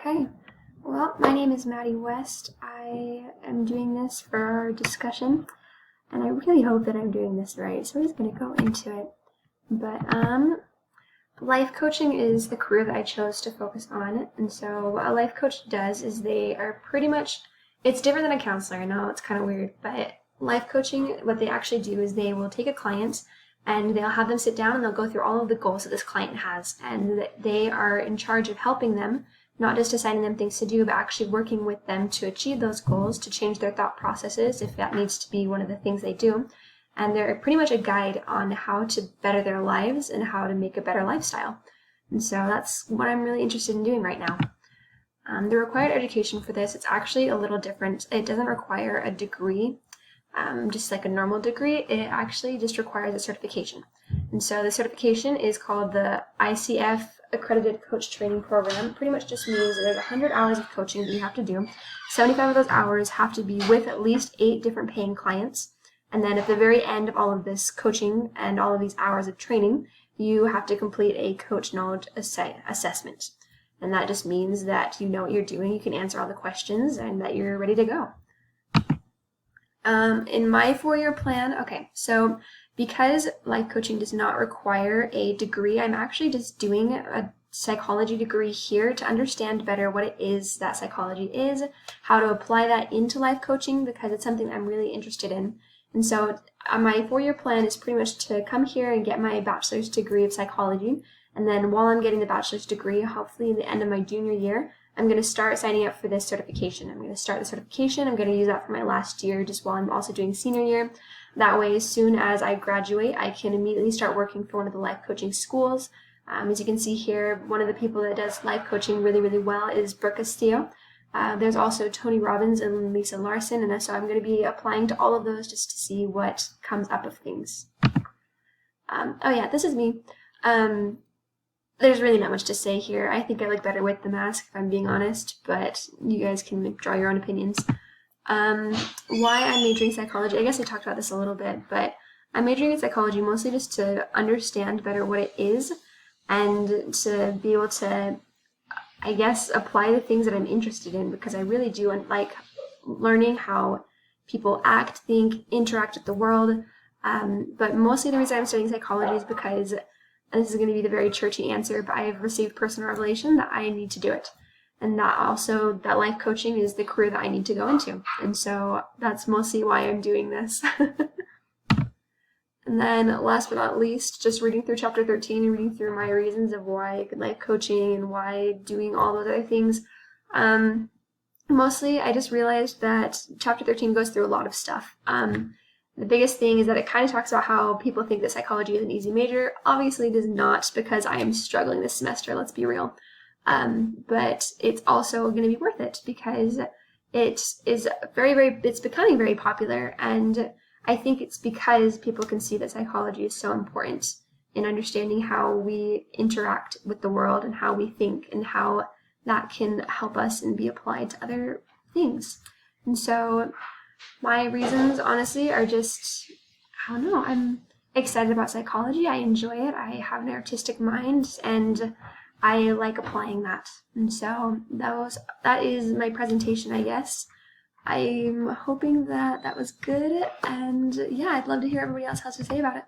Okay, well, my name is Maddie West. I am doing this for our discussion, and I really hope that I'm doing this right, so we're just going to go into it. But, life coaching is the career that I chose to focus on, and so what a life coach does is they are pretty much, it's different than a counselor. I know it's kind of weird, but life coaching, what they actually do is they will take a client and they'll have them sit down and they'll go through all of the goals that this client has, and they are in charge of helping them, not just assigning them things to do, but actually working with them to achieve those goals, to change their thought processes if that needs to be one of the things they do. And they're pretty much a guide on how to better their lives and how to make a better lifestyle. And so that's what I'm really interested in doing right now. The required education for this, it's actually a little different. It doesn't require a degree, just like a normal degree. It actually just requires a certification. And so the certification is called the ICF Accredited Coach Training Program. It pretty much just means that there's 100 hours of coaching that you have to do. 75 of those hours have to be with at least 8 different paying clients. And then at the very end of all of this coaching and all of these hours of training, you have to complete a coach knowledge assessment. And that just means that you know what you're doing, you can answer all the questions, and that you're ready to go. In my 4-year plan, okay, so because life coaching does not require a degree, I'm actually just doing a psychology degree here to understand better what it is that psychology is, how to apply that into life coaching, because it's something I'm really interested in. And so my 4-year plan is pretty much to come here and get my bachelor's degree of psychology. And then while I'm getting the bachelor's degree, hopefully at the end of my junior year, I'm going to start signing up for this certification. I'm going to start the certification. I'm going to use that for my last year just while I'm also doing senior year. That way, as soon as I graduate, I can immediately start working for one of the life coaching schools. As you can see here, one of the people that does life coaching really, really well is Brooke Castillo. There's also Tony Robbins and Lisa Larson, and so I'm going to be applying to all of those just to see what comes up of things. Oh yeah, this is me. There's really not much to say here. I think I look better with the mask, if I'm being honest, but you guys can draw your own opinions. Why I'm majoring in psychology, I guess I talked about this a little bit, but I'm majoring in psychology mostly just to understand better what it is and to be able to, I guess, apply the things that I'm interested in, because I really do like learning how people act, think, interact with the world. But mostly the reason I'm studying psychology is because, and this is going to be the very churchy answer, but I have received personal revelation that I need to do it. And that also, that life coaching is the career that I need to go into. And so that's mostly why I'm doing this. And then last but not least, just reading through chapter 13 and reading through my reasons of why life coaching and why doing all those other things. Mostly I just realized that chapter 13 goes through a lot of stuff. The biggest thing is that it kind of talks about how people think that psychology is an easy major. Obviously it is not, because I am struggling this semester, let's be real. But it's also going to be worth it because it is it's becoming very popular, and I think it's because people can see that psychology is so important in understanding how we interact with the world and how we think and how that can help us and be applied to other things. And so my reasons, honestly, are just, I don't know, I'm excited about psychology. I enjoy it. I have an artistic mind, and I like applying that. And so that is my presentation, I guess. I'm hoping that that was good, and yeah, I'd love to hear everybody else has to say about it.